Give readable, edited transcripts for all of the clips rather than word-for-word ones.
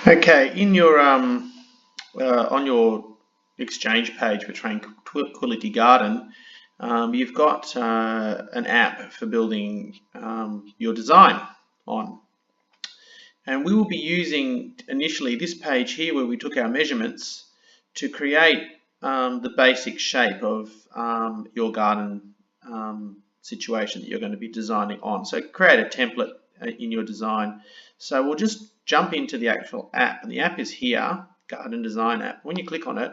Okay, in your on your exchange page for Tranquility Garden, you've got an app for building your design on. And we will be using initially this page here where we took our measurements to create the basic shape of your garden situation that you're going to be designing on. So create a template in your design. So we'll just jump into the actual app, and the app is here, Garden Design app. When you click on it,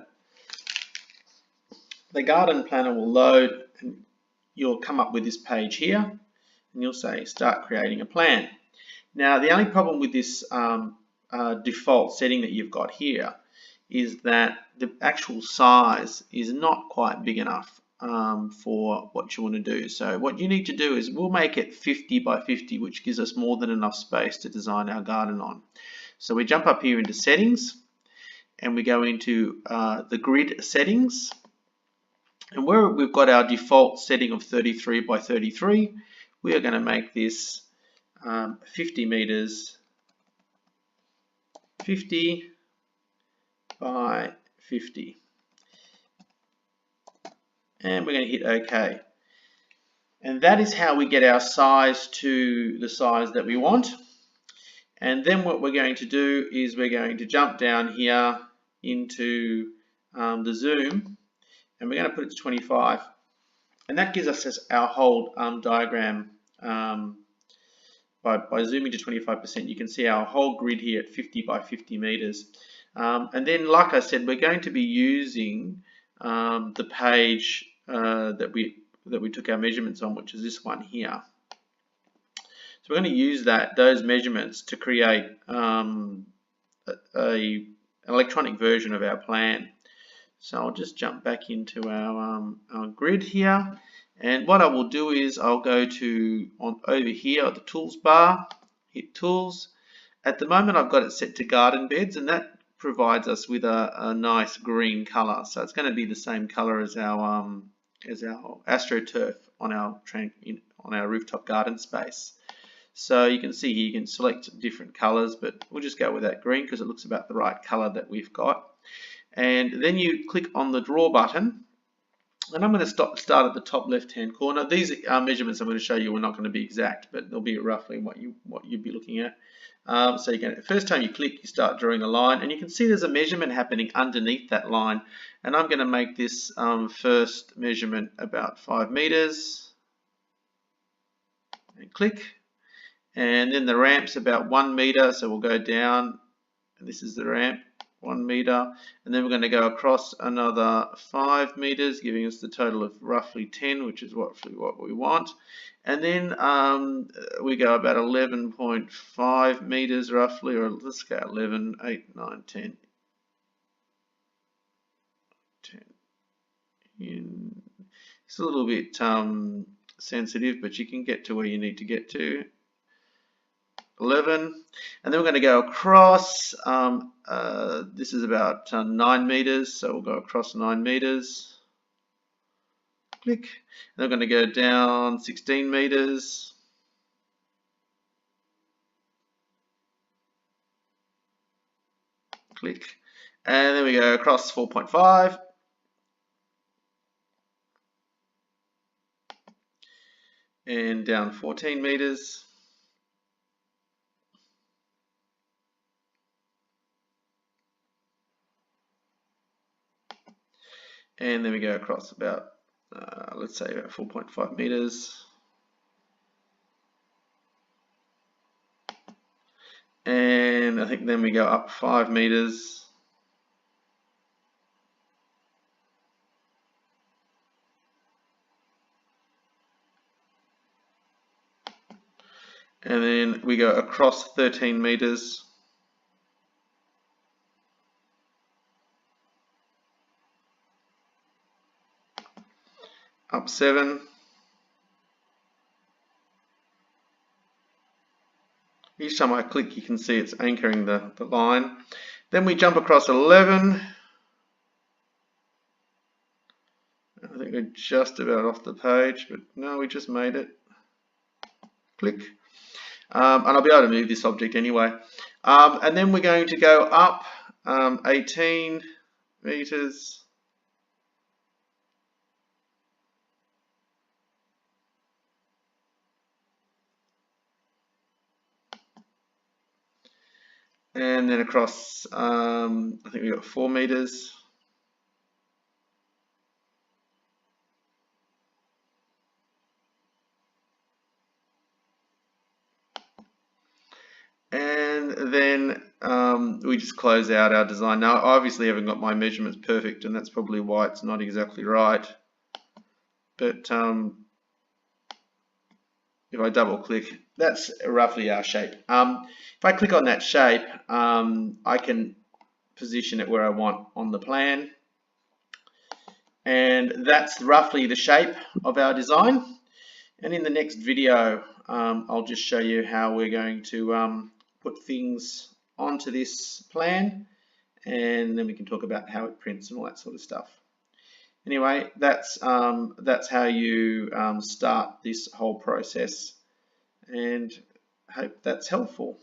the garden planner will load and you'll come up with this page here and you'll say start creating a plan. Now the only problem with this default setting that you've got here is that the actual size is not quite big enough for what you want to do. So what you need to do is we'll make it 50 by 50, which gives us more than enough space to design our garden on. So we jump up here into settings and we go into the grid settings, and where we've got our default setting of 33 by 33, we are going to make this 50 meters, 50 by 50. And we're going to hit OK. And that is how we get our size to the size that we want. And then what we're going to do is we're going to jump down here into the zoom, and we're going to put it to 25. And that gives us our whole diagram. By zooming to 25%, you can see our whole grid here at 50 by 50 meters. And then, like I said, we're going to be using the page that we took our measurements on, which is this one here. So we're going to use those measurements to create an electronic version of our plan. So I'll just jump back into our grid here, and what I will do is I'll go to over here at the tools bar, hit tools. At the moment I've got it set to garden beds, and that provides us with a nice green color. So it's going to be the same color as our AstroTurf on our rooftop garden space. So you can see here you can select different colors, but we'll just go with that green because it looks about the right color that we've got. And then you click on the draw button, and I'm going to start at the top left hand corner. These measurements I'm going to show you are not going to be exact, but they'll be roughly what you'd be looking at. So the first time you click, you start drawing a line, and you can see there's a measurement happening underneath that line. And I'm going to make this first measurement about 5 meters, and click. And then the ramp's about 1 meter, so we'll go down, and this is the ramp, 1 meter, and then we're going to go across another 5 meters, giving us the total of roughly 10, which is roughly what we want. And then we go about 11.5 meters roughly, or let's go 11, 8, 9, 10. It's a little bit sensitive, but you can get to where you need to get to. 11, and then we're going to go across. This is about 9 meters, so we'll go across 9 meters. Click. And we're going to go down 16 meters. Click. And then we go across 4.5. And down 14 meters. And then we go across about, let's say about 4.5 meters. And I think then we go up 5 meters. And then we go across 13 meters. Up 7. Each time I click, you can see it's anchoring the line. Then we jump across 11. I think we're just about off the page, but no, we just made it. Click. And I'll be able to move this object anyway. And then we're going to go up 18 meters. And then across, I think we've got 4 meters. And then we just close out our design. Now, I obviously haven't got my measurements perfect, and that's probably why it's not exactly right. But if I double click, that's roughly our shape. If I click on that shape, I can position it where I want on the plan. And that's roughly the shape of our design. And in the next video, I'll just show you how we're going to put things onto this plan, and then we can talk about how it prints and all that sort of stuff. Anyway, that's how you start this whole process, and I hope that's helpful.